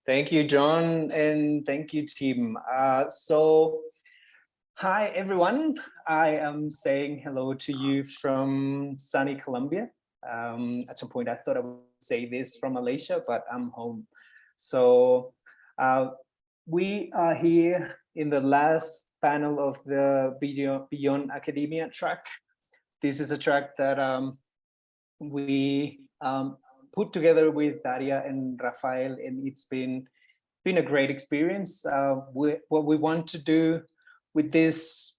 Thank you, John, and thank you, team. Hi, everyone. I am saying hello to you from sunny Colombia. At some point, I thought I would say this from Malaysia, but I'm home. So we are here in the last panel of the Beyond Academia track. This is a track that we put together with Daria and Rafael, and it's been a great experience. What we want to do with this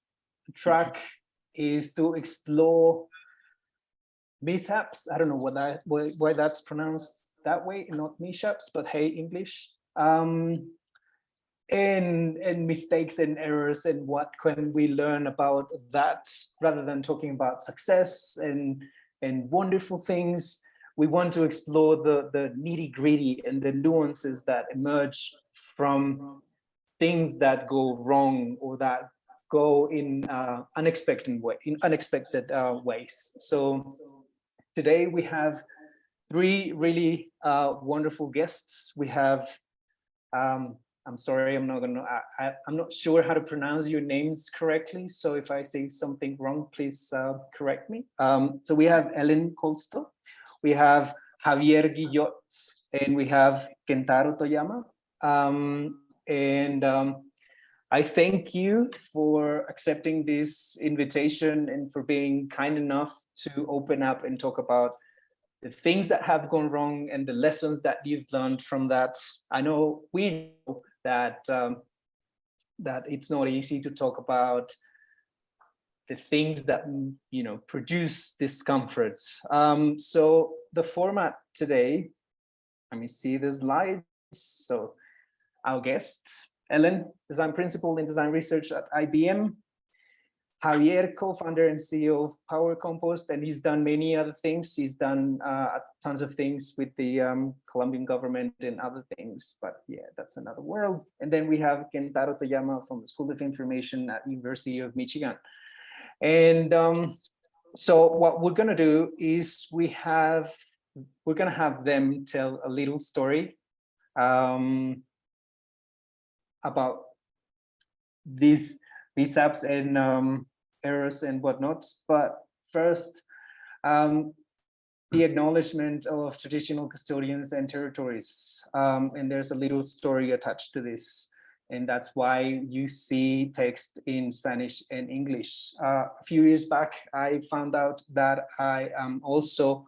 track is to explore mishaps. I don't know why that's pronounced that way, not mishaps, but hey, English. And mistakes and errors, and what can we learn about that, rather than talking about success and wonderful things. We want to explore the nitty-gritty and the nuances that emerge from things that go wrong or that go in unexpected ways. So today we have three really wonderful guests. We have I'm sorry, I'm not sure how to pronounce your names correctly. So if I say something wrong, please correct me. So we have Ellen Kolsto, we have Javier Guillot, and we have Kentaro Toyama. I thank you for accepting this invitation and for being kind enough to open up and talk about the things that have gone wrong and the lessons that you've learned from that. I know we know that that it's not easy to talk about the things that produce discomforts. So the format today, let me see the slides. So our guests: Ellen, design principal in design research at IBM. Javier, co-founder and CEO of Compost, and he's done many other things. He's done tons of things with the Colombian government and other things, but yeah, that's another world. And then we have Kentaro Toyama from the School of Information at University of Michigan. And so what we're gonna do is we're gonna have them tell a little story about these apps and errors and whatnot. But first, the acknowledgement of traditional custodians and territories. And there's a little story attached to this. And that's why you see text in Spanish and English. A few years back, I found out that I am also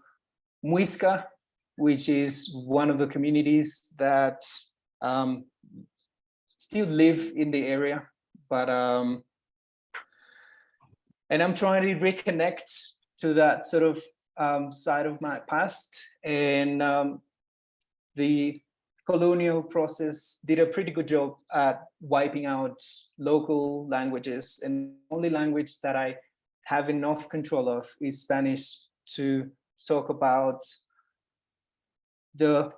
Muisca, which is one of the communities that still live in the area, but and I'm trying to reconnect to that sort of side of my past. And the colonial process did a pretty good job at wiping out local languages. And the only language that I have enough control of is Spanish to talk about the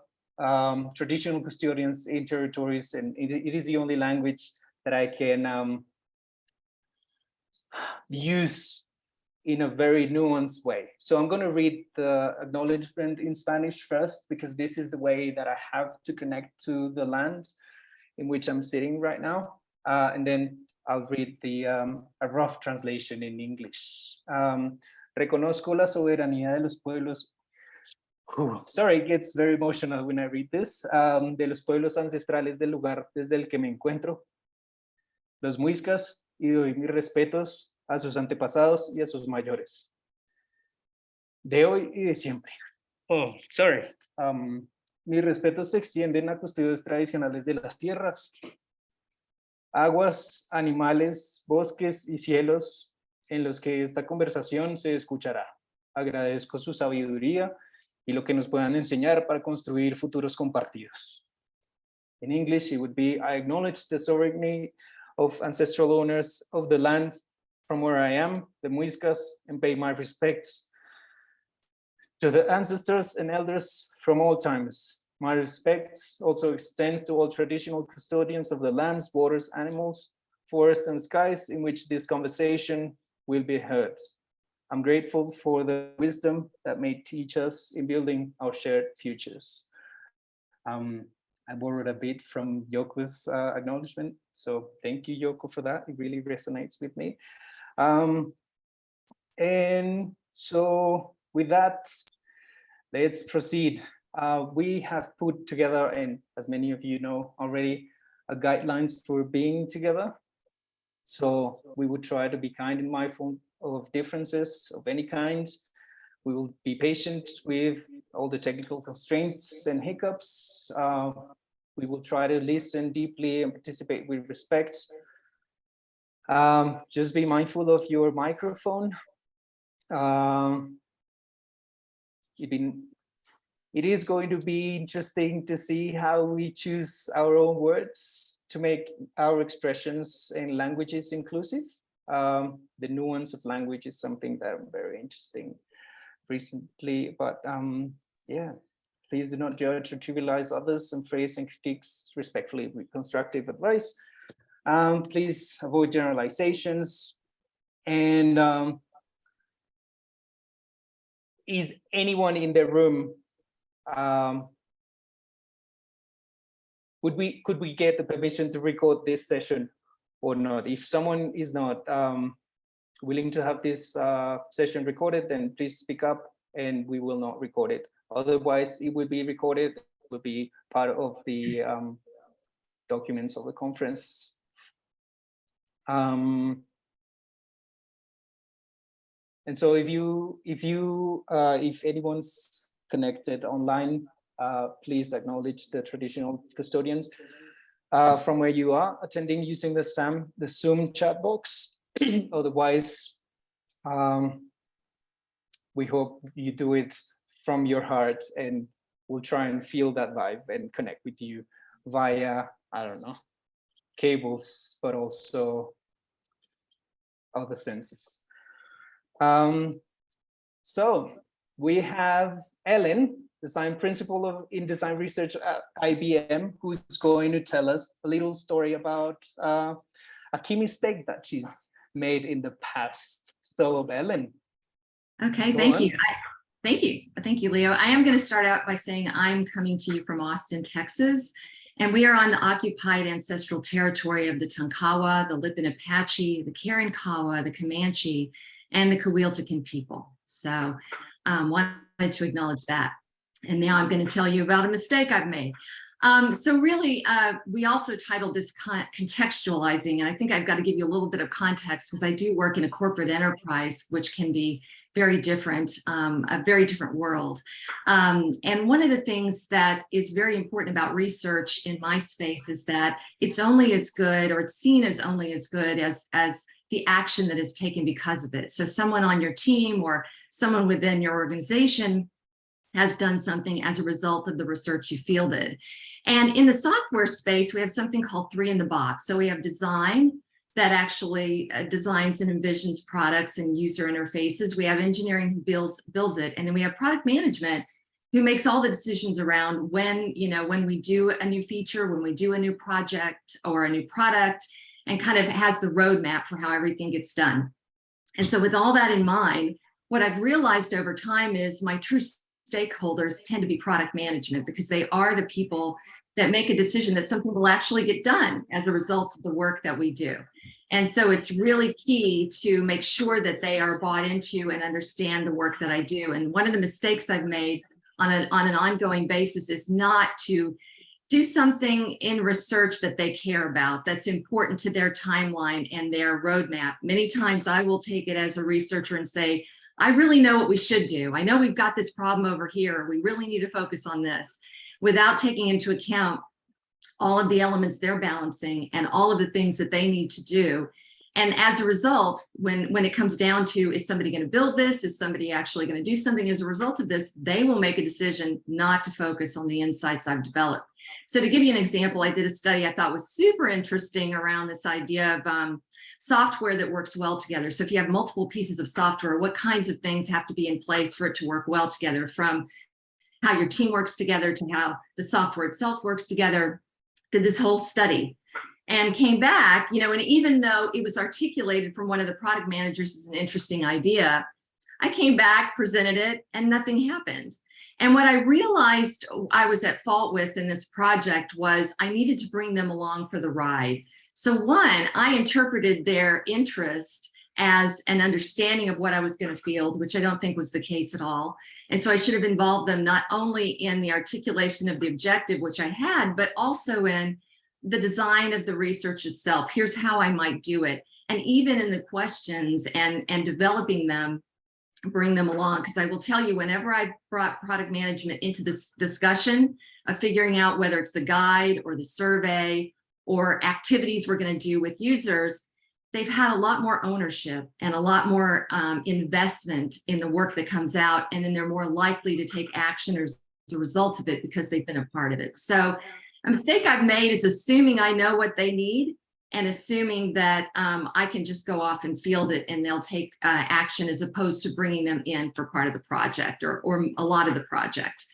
traditional custodians in territories. And it is the only language that I can use in a very nuanced way. So I'm going to read the acknowledgement in Spanish first, because this is the way that I have to connect to the land in which I'm sitting right now. And then I'll read the a rough translation in English. Reconozco la soberanía de los pueblos. Sorry, it gets very emotional when I read this. De los pueblos ancestrales del lugar desde el que me encuentro, los muiscas, y doy mis respetos a sus antepasados y a sus mayores, de hoy y de siempre. Oh, sorry. Mis respetos se extienden a custodios tradicionales de las tierras, aguas, animales, bosques y cielos en los que esta conversación se escuchará. Agradezco su sabiduría y lo que nos puedan enseñar para construir futuros compartidos. In English, it would be, I acknowledge the sovereignty of ancestral owners of the land from where I am, the Muiscas, and pay my respects to the ancestors and elders from all times. My respects also extends to all traditional custodians of the lands, waters, animals, forests, and skies in which this conversation will be heard. I'm grateful for the wisdom that may teach us in building our shared futures. I borrowed a bit from Yoko's acknowledgement. So thank you, Yoko, for that. It really resonates with me. And so with that, let's proceed. We have put together, and as many of you know already, guidelines for being together. So we would try to be kind and mindful of differences of any kind. We will be patient with all the technical constraints and hiccups. We will try to listen deeply and participate with respect. Just be mindful of your microphone. It is going to be interesting to see how we choose our own words to make our expressions and languages inclusive. The nuance of language is something that I'm very interesting recently, but yeah, please do not judge or trivialize others and phrase and critiques respectfully with constructive advice. Please avoid generalizations. And is anyone in the room, could we get the permission to record this session or not? If someone is not willing to have this session recorded, then please speak up and we will not record it. Otherwise, it will be recorded, it will be part of the documents of the conference. And so if anyone's connected online, please acknowledge the traditional custodians from where you are attending using the Zoom chat box. Otherwise, we hope you do it from your heart, and we'll try and feel that vibe and connect with you via, I don't know, cables, but also other senses. So we have Ellen, design principal in design research at IBM, who's going to tell us a little story about a key mistake that she's made in the past. So Ellen. Okay, thank you. Thank you, Leo. I am going to start out by saying I'm coming to you from Austin, Texas, and we are on the occupied ancestral territory of the Tonkawa, the Lipan Apache, the Karankawa, the Comanche, and the Coahuiltecan people. So wanted to acknowledge that. And now I'm going to tell you about a mistake I've made. So really, we also titled this Contextualizing, and I think I've got to give you a little bit of context because I do work in a corporate enterprise, which can be very different, a very different world. And one of the things that is very important about research in my space is that it's only as good, or it's seen as only as good as the action that is taken because of it. So someone on your team or someone within your organization has done something as a result of the research you fielded. And in the software space, we have something called 3 in the box. So we have design that actually designs and envisions products and user interfaces. We have engineering who builds it. And then we have product management who makes all the decisions around when we do a new feature, when we do a new project or a new product, and kind of has the roadmap for how everything gets done. And so with all that in mind, what I've realized over time is my true stakeholders tend to be product management, because they are the people that make a decision that something will actually get done as a result of the work that we do. And so it's really key to make sure that they are bought into and understand the work that I do. And one of the mistakes I've made on an ongoing basis is not to do something in research that they care about, that's important to their timeline and their roadmap. Many times I will take it as a researcher and say, I really know what we should do. I know we've got this problem over here. We really need to focus on this, without taking into account all of the elements they're balancing and all of the things that they need to do. And as a result, when it comes down to, is somebody going to build this? Is somebody actually going to do something as a result of this? They will make a decision not to focus on the insights I've developed. So to give you an example, I did a study I thought was super interesting around this idea of software that works well together. So if you have multiple pieces of software, what kinds of things have to be in place for it to work well together, from how your team works together to how the software itself works together. Did this whole study and came back, and even though it was articulated from one of the product managers as an interesting idea, I came back, presented it, and nothing happened. And what I realized I was at fault with in this project was I needed to bring them along for the ride. So one, I interpreted their interest as an understanding of what I was going to field, which I don't think was the case at all. And so I should have involved them not only in the articulation of the objective, which I had, but also in the design of the research itself. Here's how I might do it. And even in the questions and developing them, bring them along. Because I will tell you, whenever I brought product management into this discussion of figuring out whether it's the guide or the survey or activities we're going to do with users, they've had a lot more ownership and a lot more investment in the work that comes out, and then they're more likely to take action as a result of it because they've been a part of it. So a mistake I've made is assuming I know what they need and assuming that I can just go off and field it and they'll take action, as opposed to bringing them in for part of the project or a lot of the project,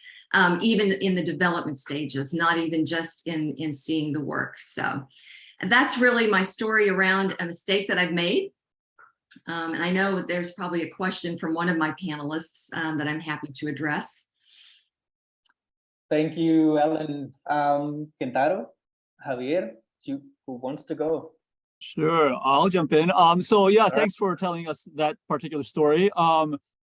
even in the development stages, not even just in seeing the work. So that's really my story around a mistake that I've made. And I know there's probably a question from one of my panelists that I'm happy to address. Thank you, Ellen. Kentaro, Javier, who wants to go? Sure, I'll jump in. So yeah, thanks for telling us that particular story.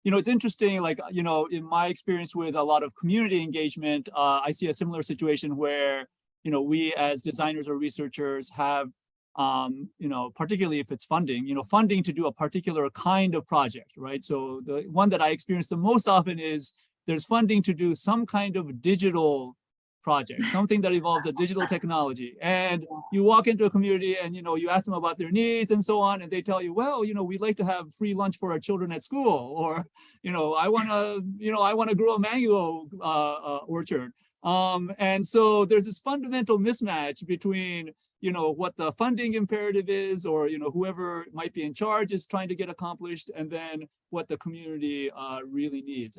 You know, it's interesting, like, you know, in my experience with a lot of community engagement, I see a similar situation where, you know, we as designers or researchers have, you know, particularly if it's funding, you know, funding to do a particular kind of project, right? So the one that I experience the most often is there's funding to do some kind of digital project, something that involves a digital technology. And you walk into a community and, you know, you ask them about their needs and so on, and they tell you, well, you know, we'd like to have free lunch for our children at school, or, you know, I want to grow a mango orchard. And so there's this fundamental mismatch between, you know, what the funding imperative is, or, you know, whoever might be in charge is trying to get accomplished, and then what the community really needs.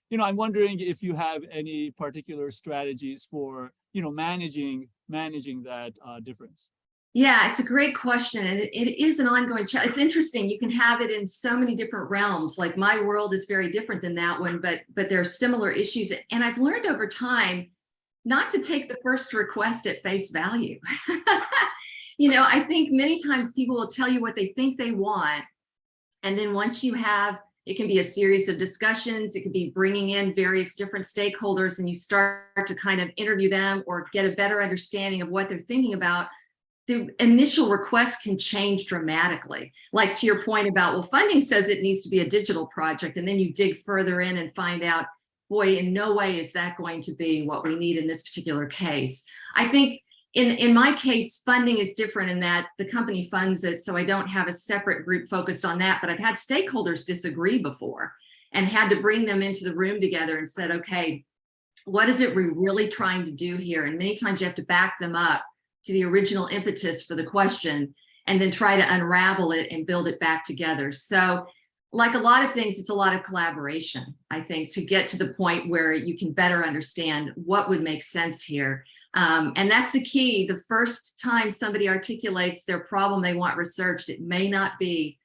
You know, I'm wondering if you have any particular strategies for, you know, managing that difference. Yeah, it's a great question. And it is an ongoing challenge. It's interesting. You can have it in so many different realms. Like my world is very different than that one, but there are similar issues. And I've learned over time not to take the first request at face value. You know, I think many times people will tell you what they think they want. And then once you have, it can be a series of discussions, it could be bringing in various different stakeholders, and you start to kind of interview them or get a better understanding of what they're thinking about. The initial request can change dramatically. Like to your point about, well, funding says it needs to be a digital project, and then you dig further in and find out, boy, in no way is that going to be what we need in this particular case. I think in my case, funding is different in that the company funds it, so I don't have a separate group focused on that, but I've had stakeholders disagree before and had to bring them into the room together and said, okay, what is it we're really trying to do here? And many times you have to back them up to the original impetus for the question and then try to unravel it and build it back together. So like a lot of things, it's a lot of collaboration, I think, to get to the point where you can better understand what would make sense here. And that's the key. The first time somebody articulates their problem they want researched, it may not be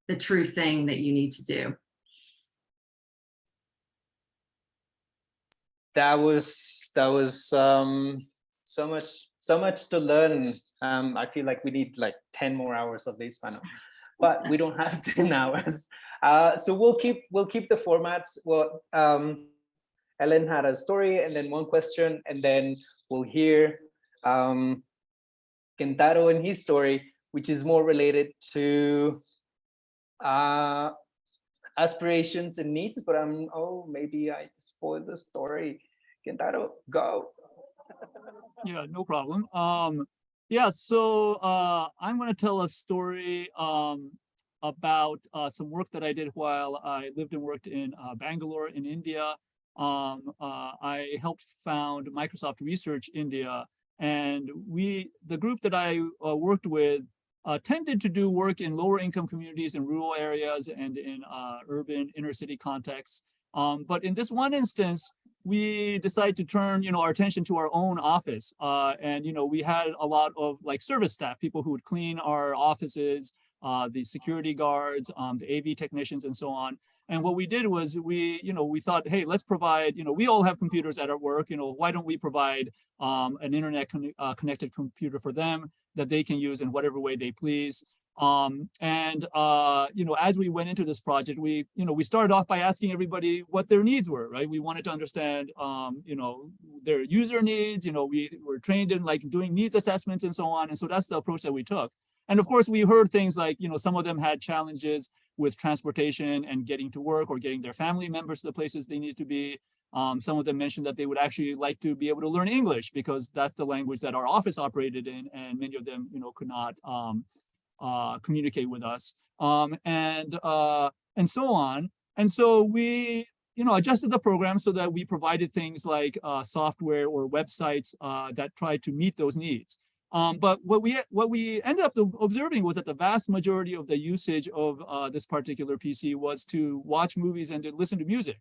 the true thing that you need to do. That was so much to learn. I feel like we need like 10 more hours of this panel, but we don't have 10 hours. So we'll keep the formats. Well, Ellen had a story and then one question, and then we'll hear Kentaro and his story, which is more related to aspirations and needs. But maybe I spoiled the story. Kentaro, go. Yeah, no problem. Yeah, so I'm going to tell a story about some work that I did while I lived and worked in Bangalore in India. I helped found Microsoft Research India, and the group that I worked with tended to do work in lower income communities in rural areas and in urban inner city contexts. But in this one instance, we decided to turn, our attention to our own office. And, we had a lot of like service staff, people who would clean our offices, the security guards, the AV technicians, and so on. And what we did was we thought, hey, let's provide, we all have computers at our work, why don't we provide an internet connected computer for them that they can use in whatever way they please. As we went into this project, we started off by asking everybody what their needs were, right? We wanted to understand, their user needs, we were trained in like doing needs assessments and so on. And so that's the approach that we took. And of course, we heard things like, some of them had challenges with transportation and getting to work or getting their family members to the places they need to be. Some of them mentioned that they would actually like to be able to learn English because that's the language that our office operated in, and many of them, could not communicate with us, and so on. And so we, adjusted the program so that we provided things like software or websites that tried to meet those needs. But what we ended up observing was that the vast majority of the usage of this particular PC was to watch movies and to listen to music.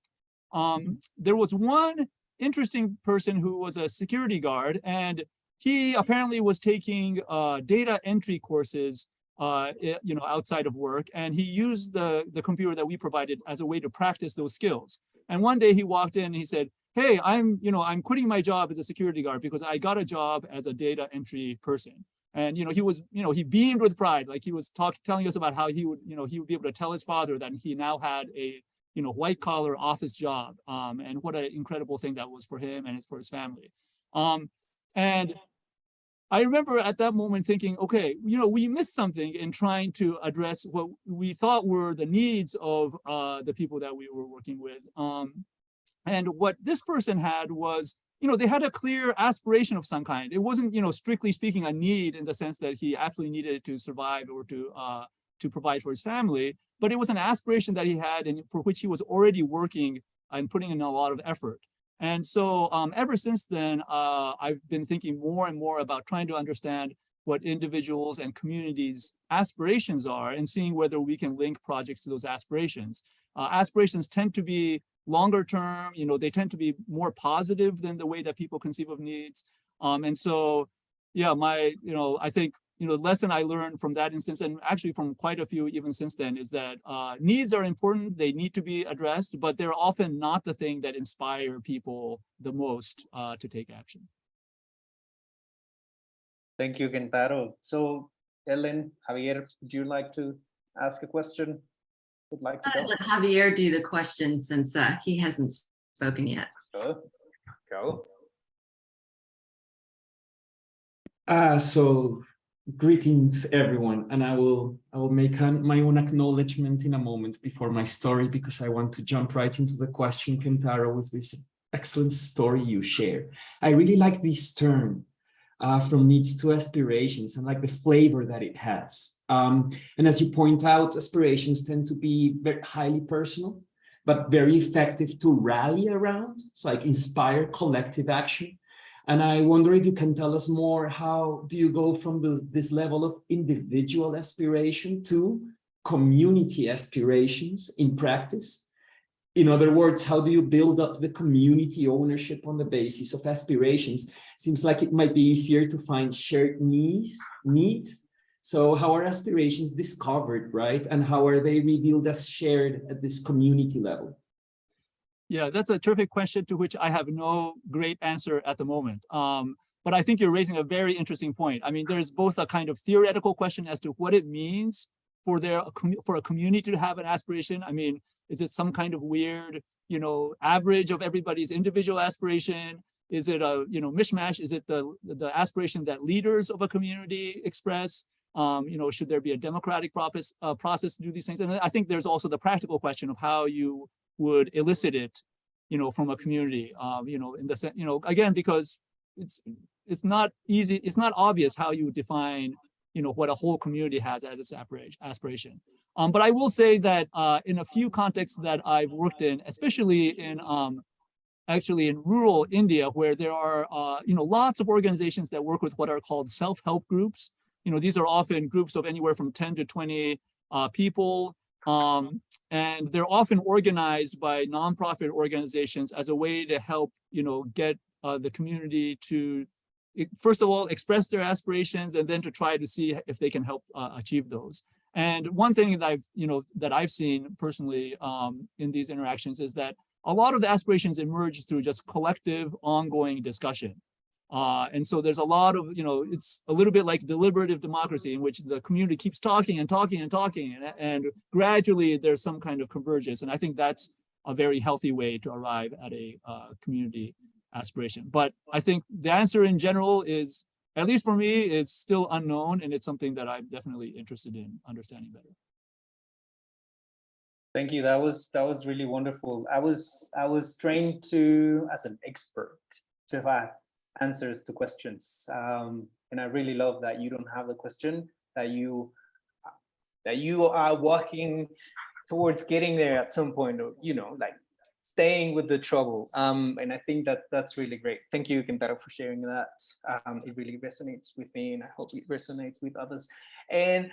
There was one interesting person who was a security guard, and he apparently was taking data entry courses outside of work, and he used the computer that we provided as a way to practice those skills. And one day he walked in and he said, hey, I'm quitting my job as a security guard because I got a job as a data entry person. And he was, he beamed with pride, like he was telling us about how he would be able to tell his father that he now had a white collar office job, and what an incredible thing that was for him and for his family. And I remember at that moment thinking, okay, we missed something in trying to address what we thought were the needs of the people that we were working with. And what this person had was, they had a clear aspiration of some kind. It wasn't, strictly speaking, a need in the sense that he absolutely needed it to survive or to provide for his family, but it was an aspiration that he had and for which he was already working and putting in a lot of effort. And so ever since then, I've been thinking more and more about trying to understand what individuals and communities' aspirations are and seeing whether we can link projects to those aspirations. Aspirations tend to be longer term, they tend to be more positive than the way that people conceive of needs. And so, yeah, I think, the lesson I learned from that instance, and actually from quite a few even since then, is that needs are important, they need to be addressed, but they're often not the thing that inspire people the most to take action. Thank you, Kentaro. So, Ellen, Javier, would you like to ask a question? Would like to go? Let Javier do the question since he hasn't spoken yet. Go. So greetings, everyone, and I will make my own acknowledgement in a moment before my story, because I want to jump right into the question, Kentaro, with this excellent story you share. I really like this term, from needs to aspirations, and like the flavor that it has. And as you point out, aspirations tend to be very highly personal, but very effective to rally around, so like inspire collective action. And I wonder if you can tell us more, how do you go from this level of individual aspiration to community aspirations in practice? In other words, how do you build up the community ownership on the basis of aspirations? Seems like it might be easier to find shared needs. So how are aspirations discovered, right? And how are they revealed as shared at this community level? Yeah, that's a terrific question to which I have no great answer at the moment. But I think you're raising a very interesting point. I mean, there's both a kind of theoretical question as to what it means for a community to have an aspiration. I mean, is it some kind of weird, average of everybody's individual aspiration? Is it a, mishmash? Is it the aspiration that leaders of a community express? Should there be a democratic process to do these things? And I think there's also the practical question of how you would elicit it, from a community, in the sense, again, because it's not easy, it's not obvious how you define, what a whole community has as its aspiration. But I will say that in a few contexts that I've worked in, especially in actually in rural India, where there are lots of organizations that work with what are called self-help groups. These are often groups of anywhere from 10 to 20 people. And they're often organized by nonprofit organizations as a way to help, get the community to, first of all, express their aspirations, and then to try to see if they can help achieve those. And one thing that I've seen personally in these interactions is that a lot of the aspirations emerge through just collective, ongoing discussion. And so there's a lot of, it's a little bit like deliberative democracy in which the community keeps talking and talking and talking, and gradually there's some kind of convergence. And I think that's a very healthy way to arrive at a community aspiration. But I think the answer in general is, at least for me, is still unknown, and it's something that I'm definitely interested in understanding better. Thank you. That was really wonderful. I was trained to, as an expert, to have answers to questions, and I really love that you don't have the question, that you are walking towards getting there at some point, or like staying with the trouble. And I think that's really great. Thank you, Kentaro, for sharing that. It really resonates with me, and I hope it resonates with others. And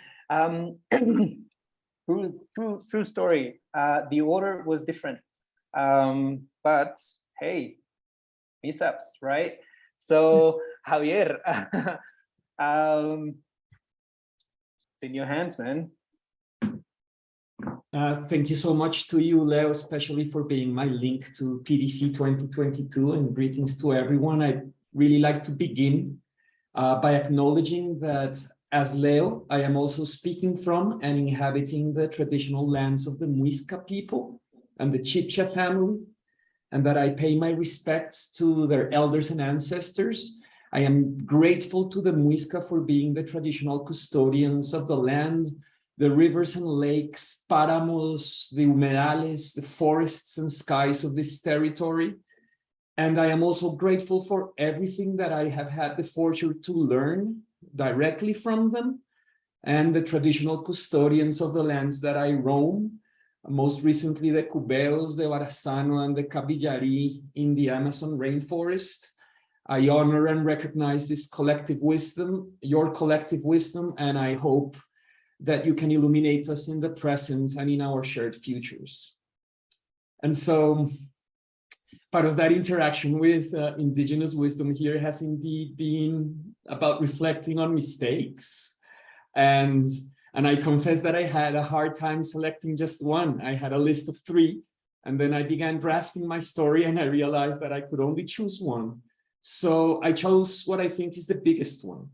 true story. The order was different, but hey, mishaps, right? So Javier, in your hands, man. Thank you so much to you, Leo, especially for being my link to PDC 2022, and greetings to everyone. I'd really like to begin by acknowledging that as Leo, I am also speaking from and inhabiting the traditional lands of the Muisca people and the Chibcha family, and that I pay my respects to their elders and ancestors. I am grateful to the Muisca for being the traditional custodians of the land, the rivers and lakes, páramos, the humedales, the forests and skies of this territory. And I am also grateful for everything that I have had the fortune to learn directly from them and the traditional custodians of the lands that I roam, most recently the Cubeos, the Varazano, and the Cabillari in the Amazon rainforest. I honor and recognize this collective wisdom, your collective wisdom, and I hope that you can illuminate us in the present and in our shared futures. And so part of that interaction with indigenous wisdom here has indeed been about reflecting on mistakes. And I confess that I had a hard time selecting just one. I had a list of 3, and then I began drafting my story, and I realized that I could only choose one. So I chose what I think is the biggest one.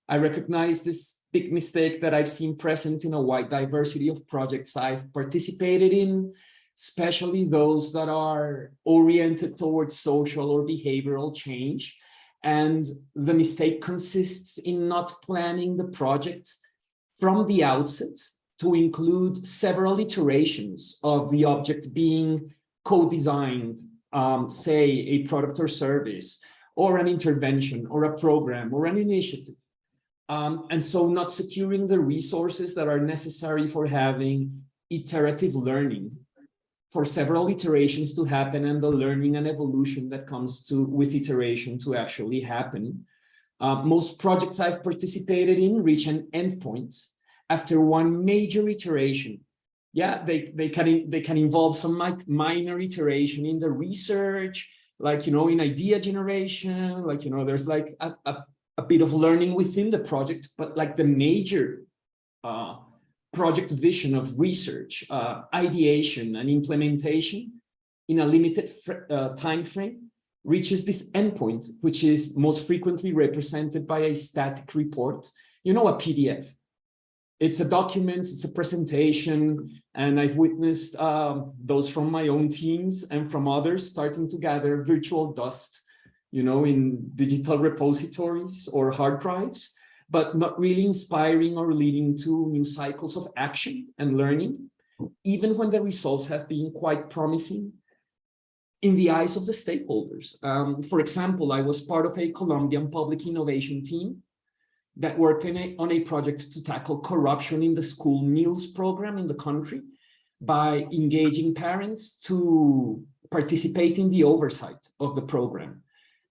I recognize this big mistake that I've seen present in a wide diversity of projects I've participated in, especially those that are oriented towards social or behavioral change. And the mistake consists in not planning the project from the outset to include several iterations of the object being co-designed, say a product or service, or an intervention, or a program, or an initiative. And so not securing the resources that are necessary for having iterative learning, for several iterations to happen, and the learning and evolution that comes with iteration to actually happen. Most projects I've participated in reach an endpoint after one major iteration. Yeah, they can involve some minor iteration in the research, like, in idea generation, like, there's like a bit of learning within the project, but like the major project vision of research, ideation, and implementation in a limited time frame reaches this endpoint, which is most frequently represented by a static report, a PDF. It's a document, it's a presentation, and I've witnessed those from my own teams and from others starting to gather virtual dust, in digital repositories or hard drives, but not really inspiring or leading to new cycles of action and learning, even when the results have been quite promising in the eyes of the stakeholders. For example, I was part of a Colombian public innovation team that worked on a project to tackle corruption in the school meals program in the country by engaging parents to participate in the oversight of the program.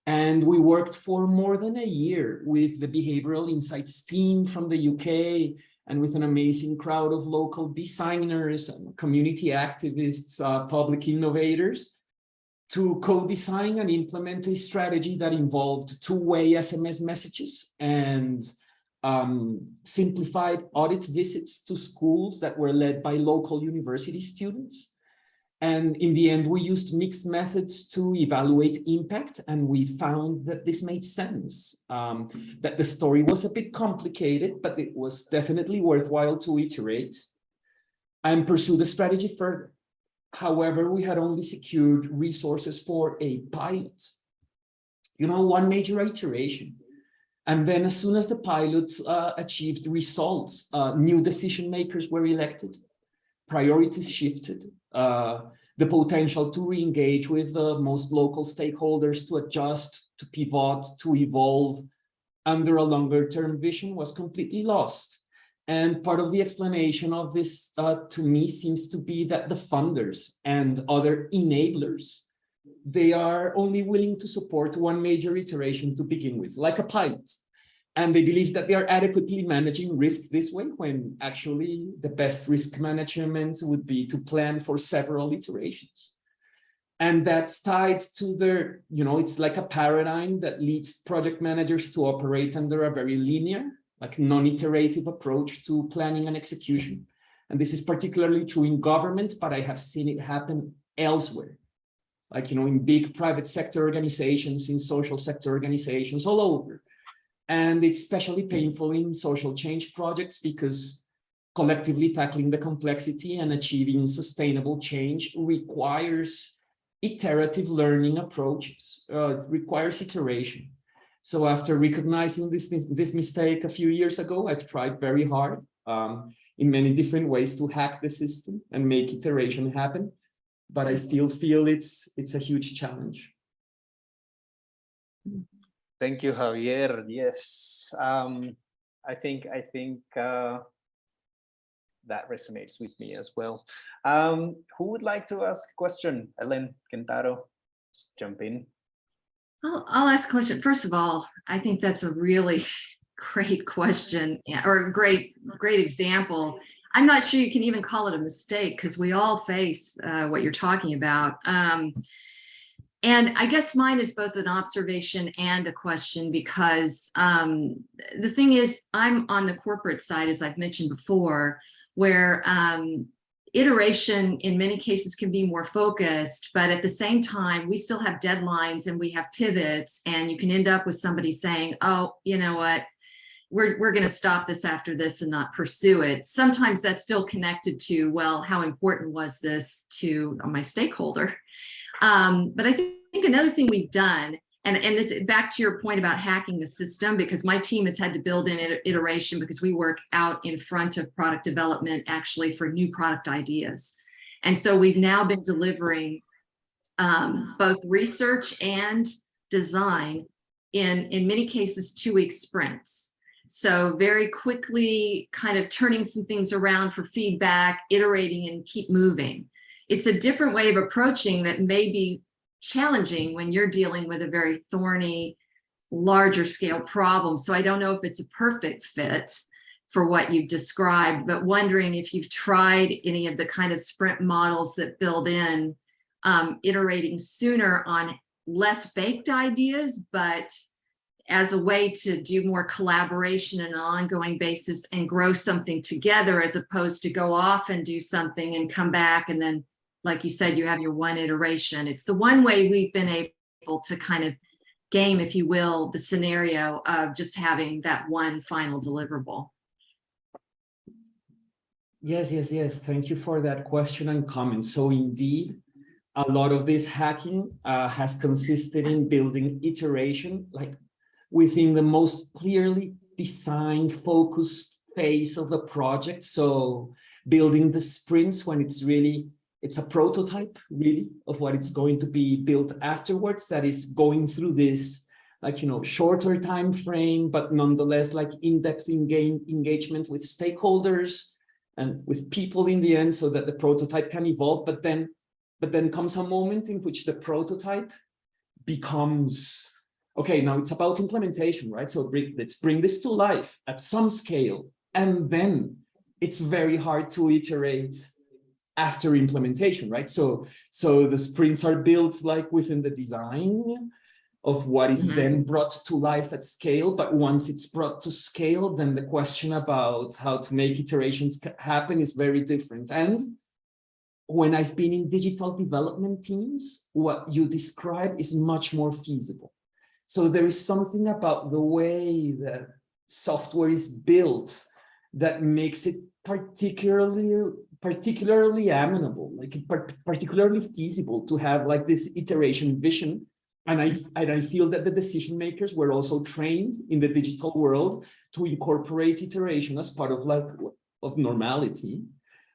And we worked for more than a year with the behavioral insights team from the UK and with an amazing crowd of local designers and community activists, public innovators, to co-design and implement a strategy that involved two-way SMS messages and simplified audit visits to schools that were led by local university students. And in the end, we used mixed methods to evaluate impact, and we found that this made sense, that the story was a bit complicated, but it was definitely worthwhile to iterate and pursue the strategy further. However, we had only secured resources for a pilot, one major iteration. And then as soon as the pilot achieved results, new decision makers were elected, priorities shifted, the potential to re-engage with the most local stakeholders, to adjust, to pivot, to evolve under a longer term vision was completely lost. And part of the explanation of this to me seems to be that the funders and other enablers, they are only willing to support one major iteration to begin with, like a pilot. And they believe that they are adequately managing risk this way, when actually the best risk management would be to plan for several iterations. And that's tied to their, it's like a paradigm that leads project managers to operate under a very linear, like non-iterative approach to planning and execution. And this is particularly true in government, but I have seen it happen elsewhere. Like, in big private sector organizations, in social sector organizations, all over. And it's especially painful in social change projects because collectively tackling the complexity and achieving sustainable change requires iterative learning approaches, requires iteration. So after recognizing this mistake a few years ago, I've tried very hard in many different ways to hack the system and make iteration happen. But I still feel it's a huge challenge. Thank you, Javier. Yes, I think that resonates with me as well. Who would like to ask a question? Ellen, Kentaro, just jump in. I'll ask a question. First of all, I think that's a really great question, or a great example. I'm not sure you can even call it a mistake, because we all face what you're talking about. And I guess mine is both an observation and a question, because the thing is, I'm on the corporate side, as I've mentioned before, where iteration in many cases can be more focused, but at the same time, we still have deadlines and we have pivots, and you can end up with somebody saying, oh, you know what, we're going to stop this after this and not pursue it. Sometimes that's still connected to, well, how important was this to my stakeholder? But I think another thing we've done, and this back to your point about hacking the system, because my team has had to build in iteration because we work out in front of product development actually for new product ideas. And so we've now been delivering both research and design in many cases 2-week sprints. So very quickly kind of turning some things around for feedback, iterating and keep moving. It's a different way of approaching that may be challenging when you're dealing with a very thorny, larger scale problem. So I don't know if it's a perfect fit for what you've described, but wondering if you've tried any of the kind of sprint models that build in iterating sooner on less baked ideas, but as a way to do more collaboration on an ongoing basis and grow something together, as opposed to go off and do something and come back and then, like you said, you have your one iteration. It's the one way we've been able to kind of game, if you will, the scenario of just having that one final deliverable. Yes. Thank you for that question and comment. So indeed, a lot of this hacking has consisted in building iteration, like within the most clearly designed, focused phase of the project. So building the sprints when it's a prototype really of what it's going to be built afterwards, that is going through this, like, shorter time frame, but nonetheless like in-depth engagement with stakeholders and with people in the end, so that the prototype can evolve. But then comes a moment in which the prototype becomes, okay, now it's about implementation, right? So let's bring this to life at some scale. And then it's very hard to iterate after implementation, right? So the sprints are built like within the design, of what is then brought to life at scale. But once it's brought to scale, then the question about how to make iterations happen is very different. And when I've been in digital development teams, what you describe is much more feasible. So there is something about the way that software is built that makes it particularly amenable, like particularly feasible to have like this iteration vision. And I feel that the decision makers were also trained in the digital world to incorporate iteration as part of normality.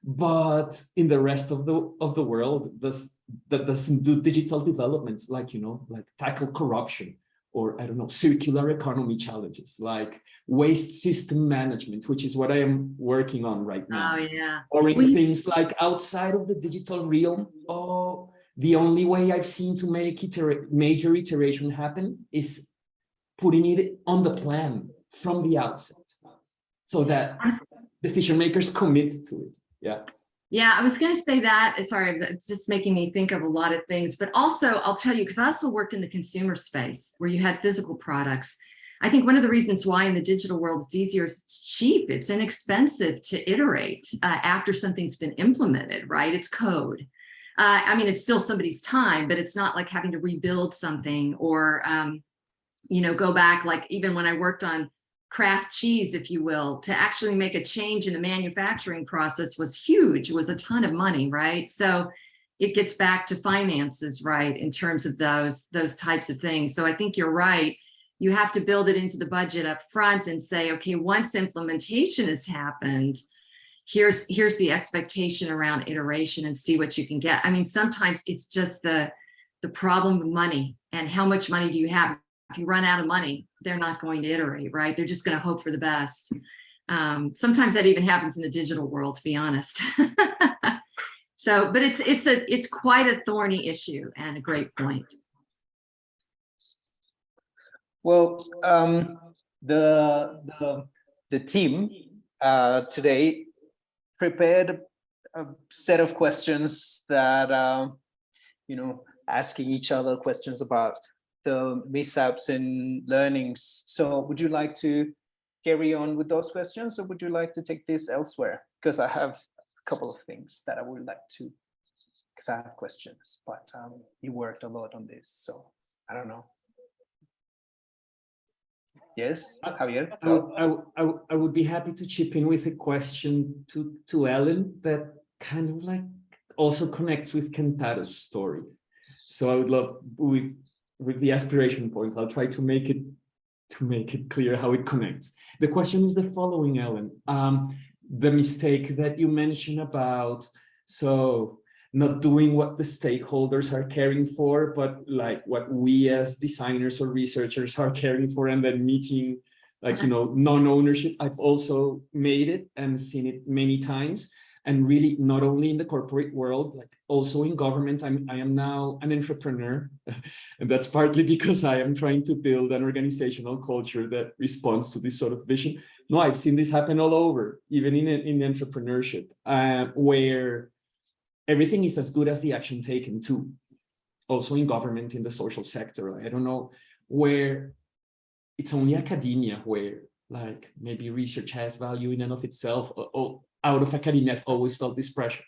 But in the rest of the world, that doesn't do digital developments, like, you know, like tackle corruption, or I don't know, circular economy challenges, like waste system management, which is what I am working on right now. Oh, yeah. Or in things like outside of the digital realm. Oh, the only way I've seen to make major iteration happen is putting it on the plan from the outset, so that decision makers commit to it. Yeah. Yeah, I was going to say that. Sorry, it's just making me think of a lot of things. But also, I'll tell you, because I also worked in the consumer space where you had physical products. I think one of the reasons why in the digital world it's easier is it's cheap. It's inexpensive to iterate after something's been implemented, right? It's code. I mean, it's still somebody's time, but it's not like having to rebuild something or, you know, go back, like even when I worked on craft cheese, if you will, to actually make a change in the manufacturing process was huge. It was a ton of money, right? So it gets back to finances, right, in terms of those types of things. So I think you're right. You have to build it into the budget up front and say, okay, once implementation has happened, here's the expectation around iteration and see what you can get. I mean, sometimes it's just the problem of money and how much money do you have. If you run out of money, they're not going to iterate, right? They're just going to hope for the best. Sometimes that even happens in the digital world, to be honest. So, but it's quite a thorny issue and a great point. Well, the team today prepared a set of questions that you know, asking each other questions about the mishaps and learnings. So would you like to carry on with those questions, or would you like to take this elsewhere? Because I have a couple of things that I would like to, because I have questions, but you worked a lot on this, so I don't know. Yes, Javier? I would be happy to chip in with a question to Ellen that kind of like also connects with Kentaro's story. So I would love, with the aspiration point, I'll try to make it clear how it connects. The question is the following, Ellen. The mistake that you mentioned about, so not doing what the stakeholders are caring for, but like what we as designers or researchers are caring for, and then meeting, like, you know, non-ownership. I've also made it and seen it many times. And really, not only in the corporate world, like also in government. I am now an entrepreneur, and that's partly because I am trying to build an organizational culture that responds to this sort of vision. No, I've seen this happen all over, even in entrepreneurship, where everything is as good as the action taken too. Also in government, in the social sector, I don't know, where it's only academia where like maybe research has value in and of itself. Out of academia, I've always felt this pressure.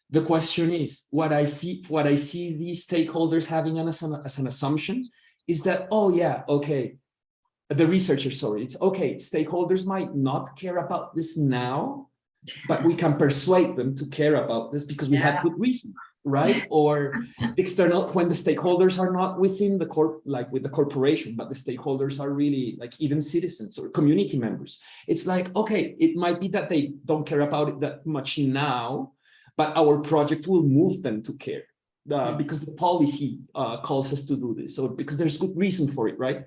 The question is, what I see these stakeholders having as an assumption is that, oh yeah, okay, the researchers, sorry, it's okay, stakeholders might not care about this now, but we can persuade them to care about this because we have good reason, right? Or external, when the stakeholders are not within the with the corporation, but the stakeholders are really like even citizens or community members. It's like, okay, it might be that they don't care about it that much now, but our project will move them to care because the policy calls us to do this, or because there's good reason for it, right?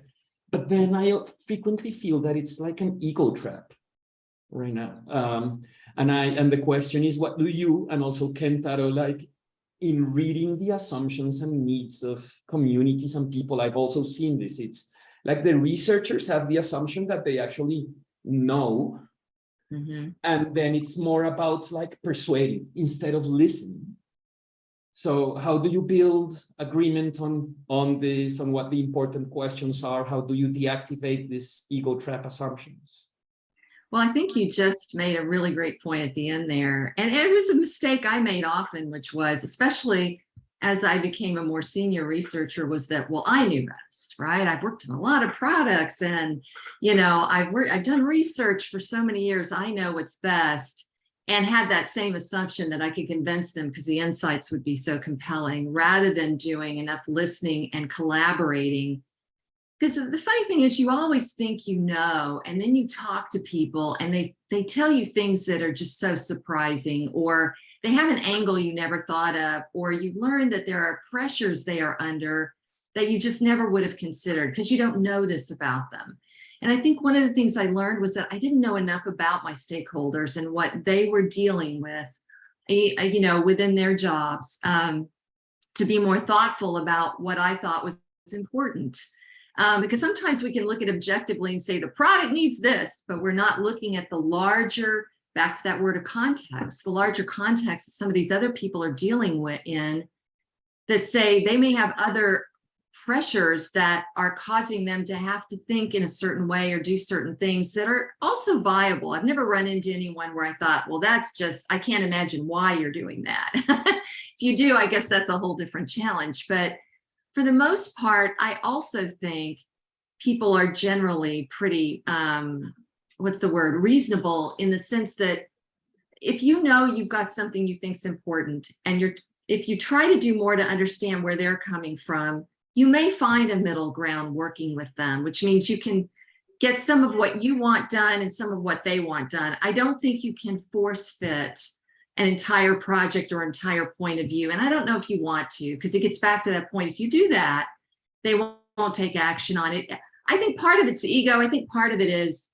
But then I frequently feel that it's like an ego trap right now. And the question is, what do you, and also Kentaro, like in reading the assumptions and needs of communities and people, I've also seen this. It's like the researchers have the assumption that they actually know. And then it's more about like persuading instead of listening. So how do you build agreement on this, on what the important questions are? How do you deactivate these ego trap assumptions? Well, I think you just made a really great point at the end there. And it was a mistake I made often, which was, especially as I became a more senior researcher, was that, well, I knew best, right? I've worked on a lot of products and, you know, I've done research for so many years. I know what's best, and had that same assumption that I could convince them because the insights would be so compelling, rather than doing enough listening and collaborating. Because the funny thing is, you always think you know, and then you talk to people and they tell you things that are just so surprising, or they have an angle you never thought of, or you learn that there are pressures they are under that you just never would have considered because you don't know this about them. And I think one of the things I learned was that I didn't know enough about my stakeholders and what they were dealing with, you know, within their jobs, to be more thoughtful about what I thought was important. Because sometimes we can look at objectively and say the product needs this, but we're not looking at the larger, back to that word of context, the larger context that some of these other people are dealing with that say they may have other pressures that are causing them to have to think in a certain way or do certain things that are also viable. I've never run into anyone where I thought, well, that's just, I can't imagine why you're doing that. If you do, I guess that's a whole different challenge. But for the most part, I also think people are generally pretty, what's the word, reasonable, in the sense that if you know you've got something you think is important, and if you try to do more to understand where they're coming from, you may find a middle ground working with them, which means you can get some of what you want done and some of what they want done. I don't think you can force fit an entire project or entire point of view. And I don't know if you want to, because it gets back to that point. If you do that, they won't take action on it. I think part of it's ego. I think part of it is,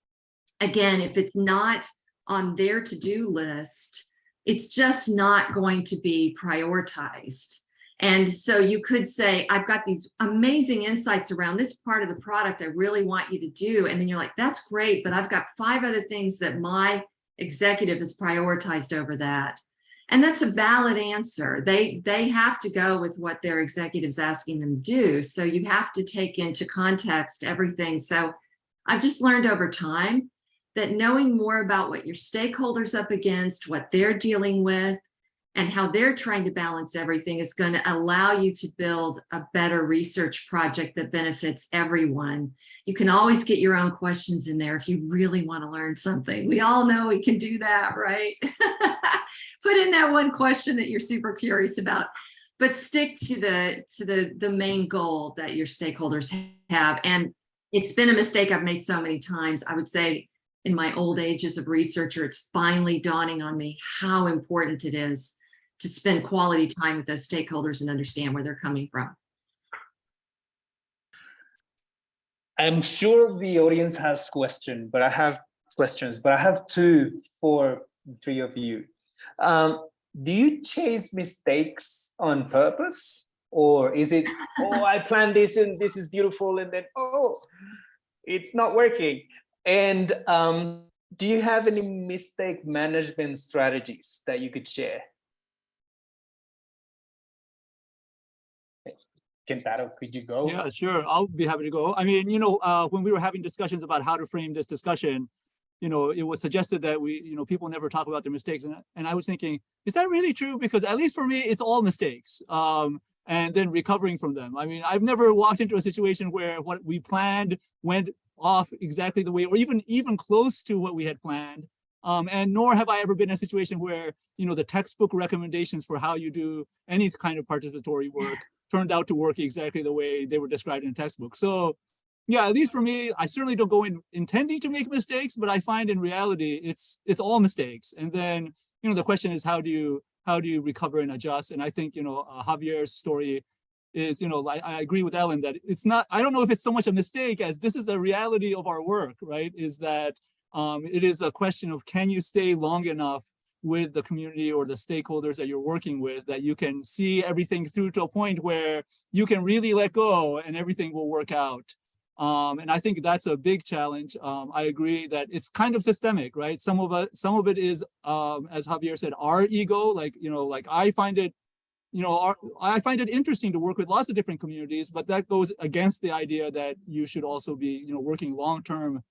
again, if it's not on their to-do list, it's just not going to be prioritized. And so you could say, I've got these amazing insights around this part of the product I really want you to do. And then you're like, that's great, but I've got 5 other things that my executive has prioritized over that. And that's a valid answer. They have to go with what their executive's asking them to do. So you have to take into context everything. So I've just learned over time that knowing more about what your stakeholders up against, what they're dealing with, and how they're trying to balance everything is going to allow you to build a better research project that benefits everyone. You can always get your own questions in there if you really want to learn something. We all know we can do that, right? Put in that one question that you're super curious about, but stick to the main goal that your stakeholders have. And it's been a mistake I've made so many times. I would say in my old age as a researcher, it's finally dawning on me how important it is to spend quality time with those stakeholders and understand where they're coming from. I'm sure the audience has questions, but I have 2 for 3 of you. Do you chase mistakes on purpose? Or is it, oh, I planned this and this is beautiful, and then, oh, it's not working? And do you have any mistake management strategies that you could share? Kentaro, could you go? Yeah, sure. I'll be happy to go. I mean, you know, when we were having discussions about how to frame this discussion, you know, it was suggested that people never talk about their mistakes. And I was thinking, is that really true? Because at least for me, it's all mistakes. And then recovering from them. I mean, I've never walked into a situation where what we planned went off exactly the way, or even close to what we had planned. And nor have I ever been in a situation where, the textbook recommendations for how you do any kind of participatory work turned out to work exactly the way they were described in a textbook. So yeah, at least for me, I certainly don't go in intending to make mistakes, but I find in reality, it's all mistakes. And then, the question is, how do you recover and adjust? And I think, Javier's story is, I agree with Ellen that it's not, I don't know if it's so much a mistake as this is a reality of our work, right? Is that it is a question of, can you stay long enough with the community or the stakeholders that you're working with that you can see everything through to a point where you can really let go and everything will work out. And I think that's a big challenge. I agree that it's kind of systemic, right? Some of it is, as Javier said, our ego, like I find it, I find it interesting to work with lots of different communities, but that goes against the idea that you should also be, working long-term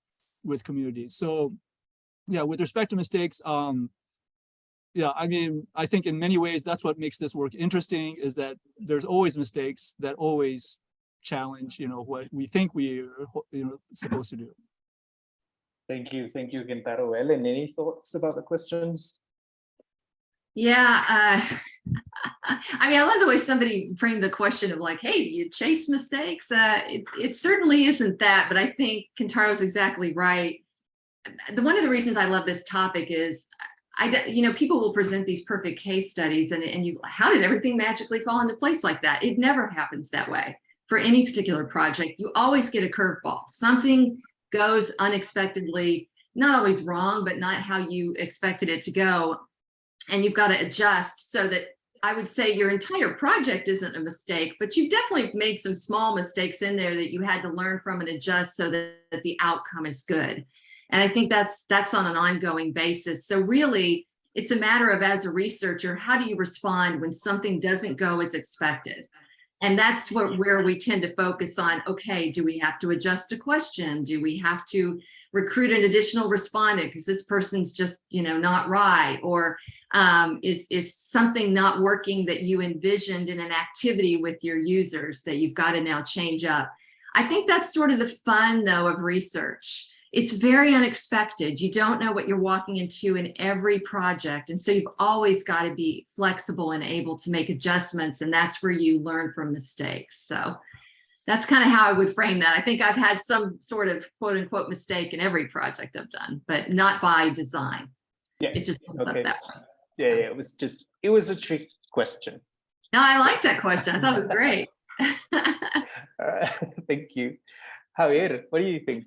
with communities. So yeah, with respect to mistakes, yeah, I mean, I think in many ways, that's what makes this work interesting, is that there's always mistakes that always challenge, what we think we're, supposed to do. Thank you, Kentaro. Ellen, any thoughts about the questions? Yeah, I mean, I love the way somebody framed the question of like, hey, you chase mistakes. It certainly isn't that, but I think Kentaro's exactly right. One of the reasons I love this topic is, people will present these perfect case studies and how did everything magically fall into place like that? It never happens that way for any particular project. You always get a curveball. Something goes unexpectedly, not always wrong, but not how you expected it to go. And you've got to adjust so that I would say your entire project isn't a mistake, but you've definitely made some small mistakes in there that you had to learn from and adjust so that the outcome is good. And I think that's on an ongoing basis. So really, it's a matter of, as a researcher, how do you respond when something doesn't go as expected? And that's where we tend to focus on, okay, do we have to adjust a question? Do we have to recruit an additional respondent because this person's just, not right? Or is something not working that you envisioned in an activity with your users that you've got to now change up? I think that's sort of the fun, though, of research. It's very unexpected. You don't know what you're walking into in every project. And so you've always got to be flexible and able to make adjustments. And that's where you learn from mistakes. So that's kind of how I would frame that. I think I've had some sort of quote unquote mistake in every project I've done, but not by design. Yeah. It just ends up that way. Yeah, it was a trick question. No, I like that question. I thought it was great. Thank you. Javier, what do you think?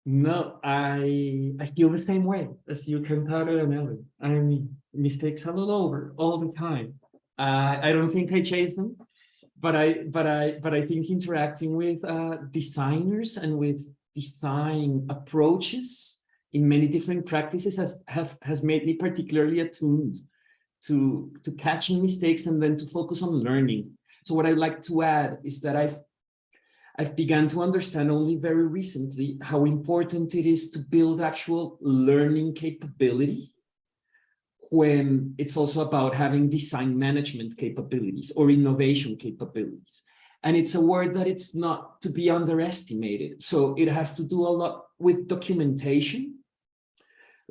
No, I feel the same way as you, Kentaro and Ellen. I mean, mistakes are all over all the time. I don't think I chase them, but I think interacting with designers and with design approaches in many different practices has made me particularly attuned to catching mistakes and then to focus on learning. So what I'd like to add is that I've begun to understand only very recently how important it is to build actual learning capability when it's also about having design management capabilities or innovation capabilities. And it's a word that it's not to be underestimated. So it has to do a lot with documentation,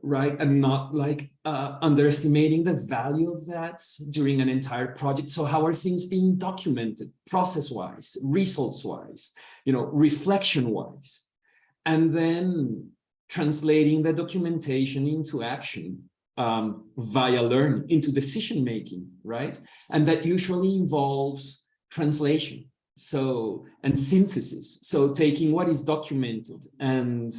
right? And not like underestimating the value of that during an entire project. So how are things being documented, process-wise, results-wise, reflection-wise, and then translating the documentation into action via learning, into decision-making, right? And that usually involves translation, and synthesis. So taking what is documented and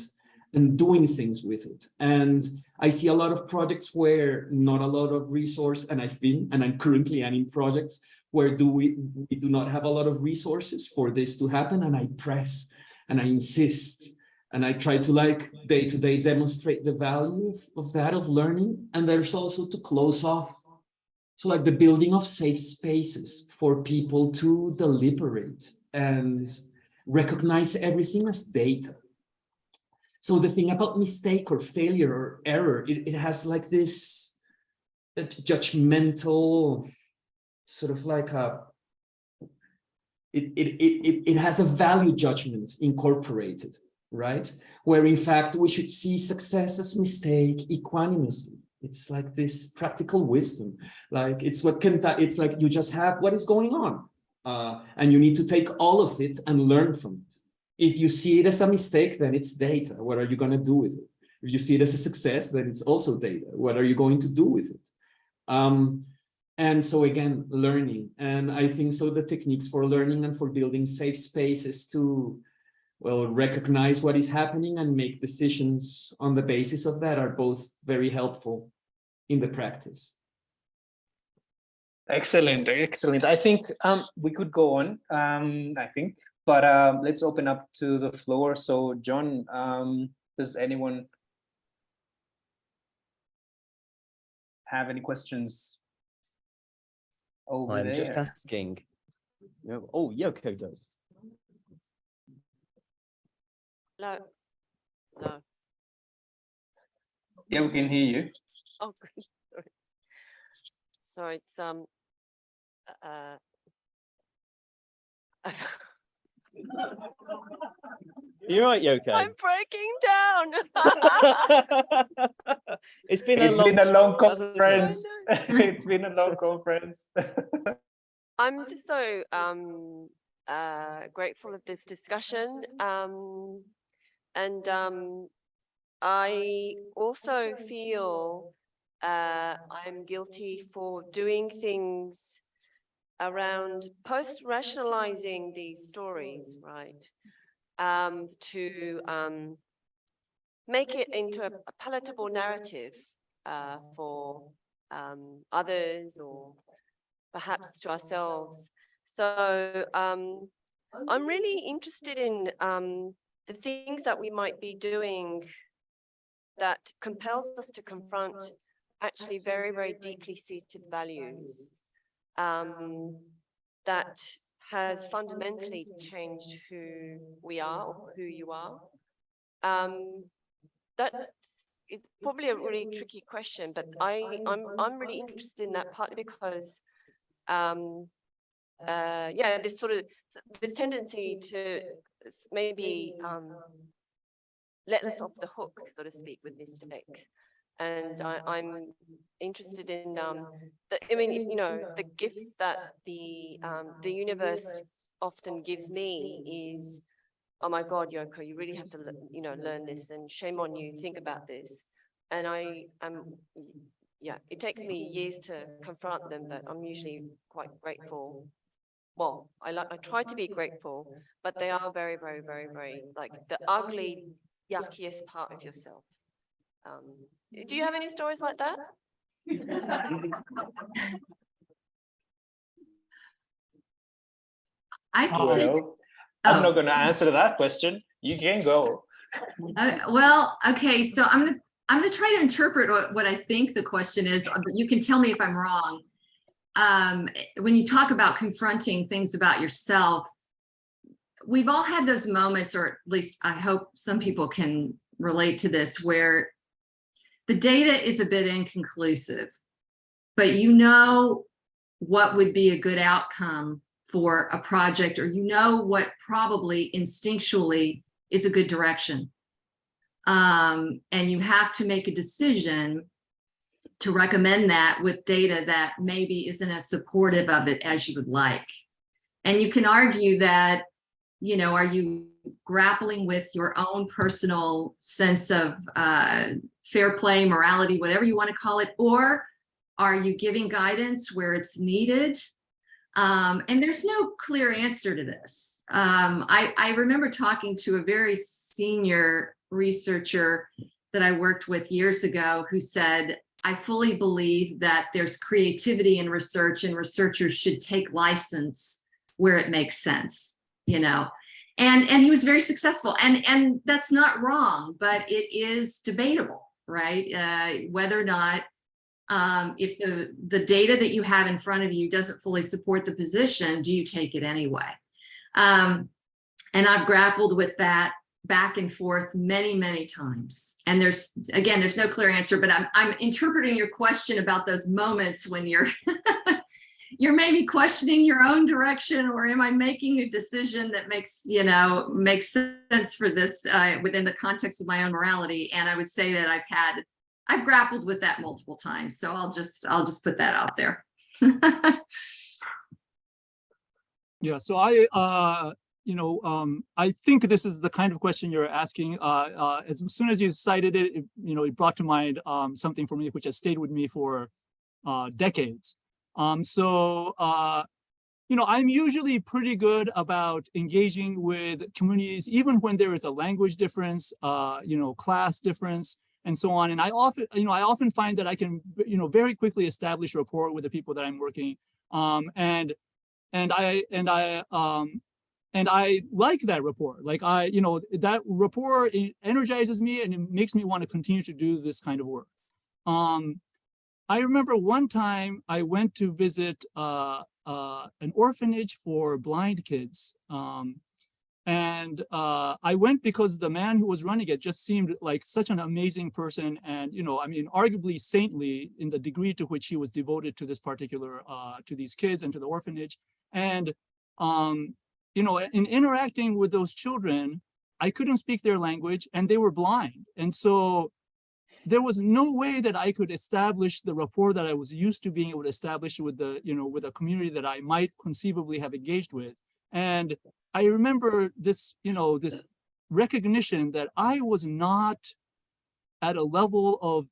doing things with it. And I see a lot of projects where not a lot of resource, and I'm currently in projects where we do not have a lot of resources for this to happen. And I press and I insist and I try to day-to-day demonstrate the value of learning. And there's also to close off. So like the building of safe spaces for people to deliberate and recognize everything as data. So the thing about mistake or failure or error, it has like this judgmental sort of like it has a value judgment incorporated, right? Where in fact we should see success as mistake equanimously. It's like this practical wisdom. Like it's like you just have what is going on, and you need to take all of it and learn from it. If you see it as a mistake, then it's data. What are you going to do with it? If you see it as a success, then it's also data. What are you going to do with it? And so again, learning. And I think so the techniques for learning and for building safe spaces to, well, recognize what is happening and make decisions on the basis of that are both very helpful in the practice. Excellent. I think we could go on, but let's open up to the floor. So John, does anyone have any questions over I'm there. just asking. Oh, Yoko does. No. No. Yeah, we can hear you. Oh, good. Sorry, it's You're right, Yoko. I'm breaking down. It's been It's been a long hasn't it? conference. It's been a long conference. I'm just so grateful of this discussion. And I also feel I'm guilty for doing things around post-rationalizing these stories, right? To make it into a palatable narrative for others or perhaps to ourselves. So I'm really interested in the things that we might be doing that compels us to confront actually very, very deeply seated values that has fundamentally changed who we are or who you are. It's probably a really tricky question, but I'm really interested in that partly because yeah, this tendency to maybe let us off the hook, so to speak, with mistakes. And I'm interested in I mean, if, you know, the gifts that the universe often gives me is, oh my God, Yoko, you really have to, you know, learn this, and shame on you, think about this. And yeah, it takes me years to confront them, but I'm usually quite grateful. Well, I try to be grateful, but they are very, very, very, very, like the ugly, yuckiest part of yourself. Do you have any stories like that? I can take. Well, I'm not going to answer that question. You can go. Well, okay, so I'm gonna try to interpret what I think the question is, but you can tell me if I'm wrong. When you talk about confronting things about yourself, we've all had those moments, or at least I hope some people can relate to this, where the data is a bit inconclusive, but you know what would be a good outcome for a project, or you know what probably instinctually is a good direction. And you have to make a decision to recommend that with data that maybe isn't as supportive of it as you would like. And you can argue that, you know, are you grappling with your own personal sense of fair play, morality, whatever you want to call it, or are you giving guidance where it's needed? And there's no clear answer to this. I remember talking to a very senior researcher that I worked with years ago who said, I fully believe that there's creativity in research, and researchers should take license where it makes sense, you know. And he was very successful, and that's not wrong, but it is debatable, right? Whether or not if the data that you have in front of you doesn't fully support the position, do you take it anyway? And I've grappled with that back and forth many, many times. And there's no clear answer, but I'm interpreting your question about those moments when you're you're maybe questioning your own direction, or am I making a decision that makes sense for this within the context of my own morality? And I would say that I've grappled with that multiple times. So I'll just put that out there. Yeah, so I think this is the kind of question you're asking. As soon as you cited it, it brought to mind something for me which has stayed with me for decades. I'm usually pretty good about engaging with communities, even when there is a language difference, class difference, and so on. And I often find that I can, very quickly establish rapport with the people that I'm working, and I like that rapport. Like that rapport energizes me, and it makes me want to continue to do this kind of work. I remember one time I went to visit an orphanage for blind kids. And I went because the man who was running it just seemed like such an amazing person, and I mean, arguably saintly in the degree to which he was devoted to this particular to these kids and to the orphanage. And in interacting with those children, I couldn't speak their language, and they were blind, and so there was no way that I could establish the rapport that I was used to being able to establish with the with a community that I might conceivably have engaged with. And I remember this, this recognition that I was not at a level of,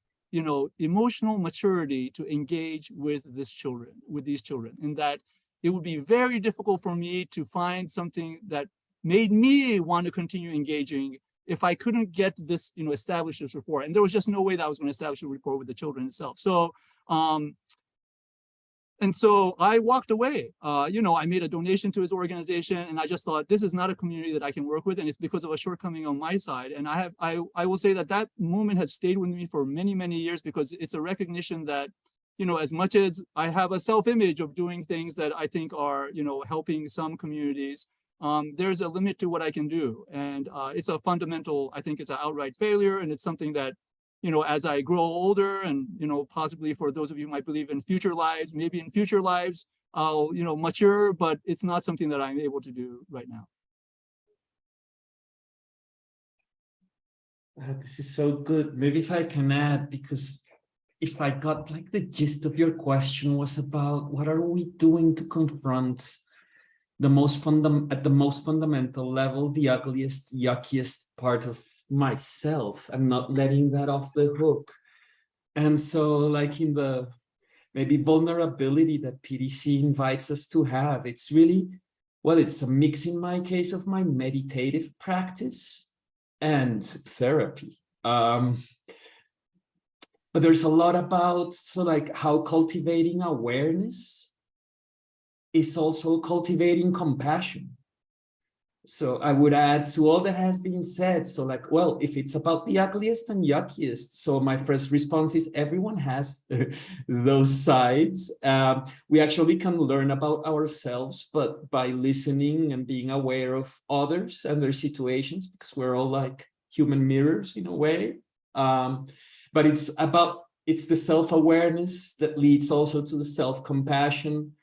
emotional maturity to engage with these children, and that it would be very difficult for me to find something that made me want to continue engaging if I couldn't get this, establish this rapport. And there was just no way that I was going to establish a rapport with the children itself. So, and so I walked away. I made a donation to his organization, and I just thought, this is not a community that I can work with, and it's because of a shortcoming on my side. And I will say that moment has stayed with me for many, many years, because it's a recognition that, as much as I have a self-image of doing things that I think are, helping some communities, there's a limit to what I can do. And it's a fundamental, I think it's an outright failure, and it's something that, as I grow older, and, possibly for those of you who might believe in future lives, maybe in future lives, I'll, mature, but it's not something that I'm able to do right now. This is so good. Maybe if I can add, because if I got like the gist of your question was about what are we doing to confront the most at the most fundamental level, the ugliest, yuckiest part of myself, and not letting that off the hook. And so, like, in the maybe vulnerability that PDC invites us to have, it's really, well, it's a mix in my case of my meditative practice and therapy. But there's a lot about, so like, how cultivating awareness is also cultivating compassion. So I would add to all that has been said. So like, well, if it's about the ugliest and yuckiest, so my first response is everyone has those sides. We actually can learn about ourselves, but by listening and being aware of others and their situations, because we're all like human mirrors in a way. But it's the self-awareness that leads also to the self-compassion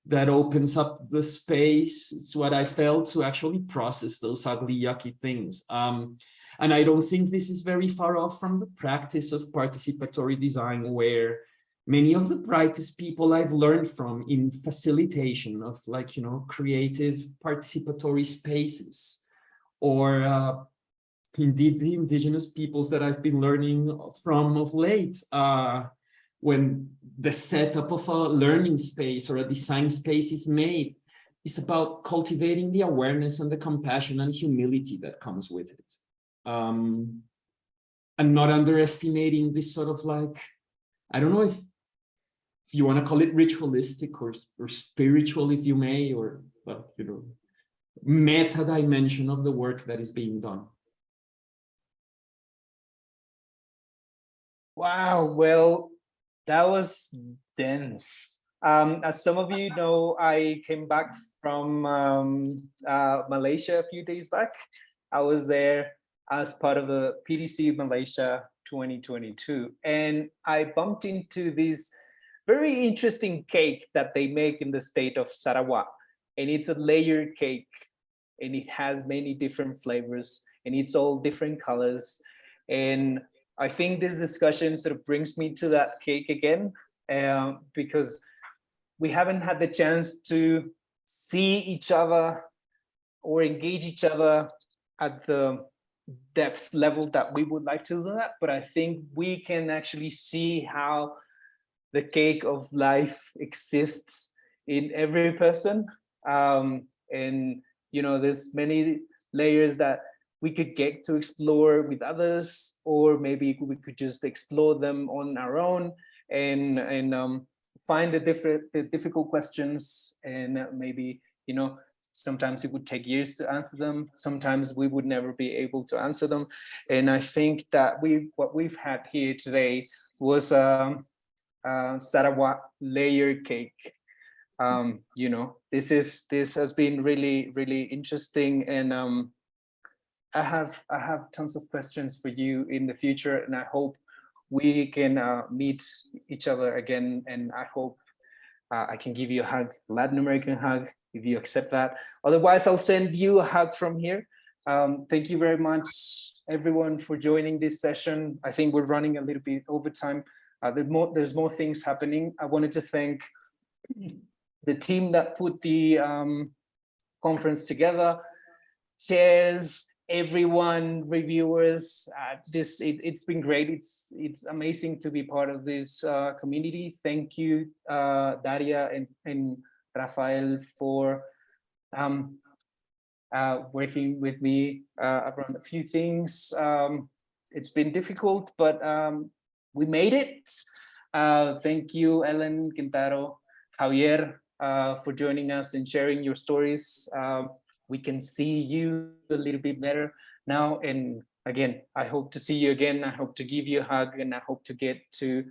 that opens up the space. It's what I felt to actually process those ugly, yucky things. And I don't think this is very far off from the practice of participatory design, where many of the brightest people I've learned from in facilitation of, like, creative participatory spaces, or indeed the indigenous peoples that I've been learning from of late, when the setup of a learning space or a design space is made, it's about cultivating the awareness and the compassion and humility that comes with it. And not underestimating this sort of, like, I don't know if you want to call it ritualistic or spiritual, if you may, or, meta dimension of the work that is being done. Wow, well, that was dense. As some of you know, I came back from Malaysia a few days back. I was there as part of the PDC Malaysia 2022, and I bumped into this very interesting cake that they make in the state of Sarawak, and it's a layered cake, and it has many different flavors, and it's all different colors. And I think this discussion sort of brings me to that cake again, because we haven't had the chance to see each other or engage each other at the depth level that we would like to do that. But I think we can actually see how the cake of life exists in every person. And, there's many layers that we could get to explore with others, or maybe we could just explore them on our own and find the difficult questions. And maybe, sometimes it would take years to answer them. Sometimes we would never be able to answer them. And I think that what we've had here today was Sarawak layer cake. You know, this has been really interesting, and I have tons of questions for you in the future, and I hope we can meet each other again, and I hope I can give you a hug, Latin American hug, if you accept that. Otherwise, I'll send you a hug from here. Thank you very much, everyone, for joining this session. I think we're running a little bit over time. There's more things happening. I wanted to thank the team that put the conference together, chairs, everyone, reviewers. It's been great. It's amazing to be part of this community. Thank you, Daria and Rafael, for working with me around a few things. It's been difficult, but we made it. Thank you, Ellen, Kentaro, Javier, for joining us and sharing your stories. We can see you a little bit better now. And again, I hope to see you again. I hope to give you a hug, and I hope to get to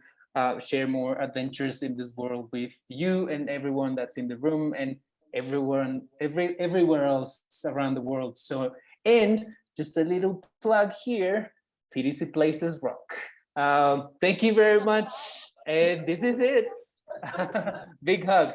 share more adventures in this world with you and everyone that's in the room, and everywhere else around the world. So, and just a little plug here, PDC Places Rock. Thank you very much. And this is it. Big hug.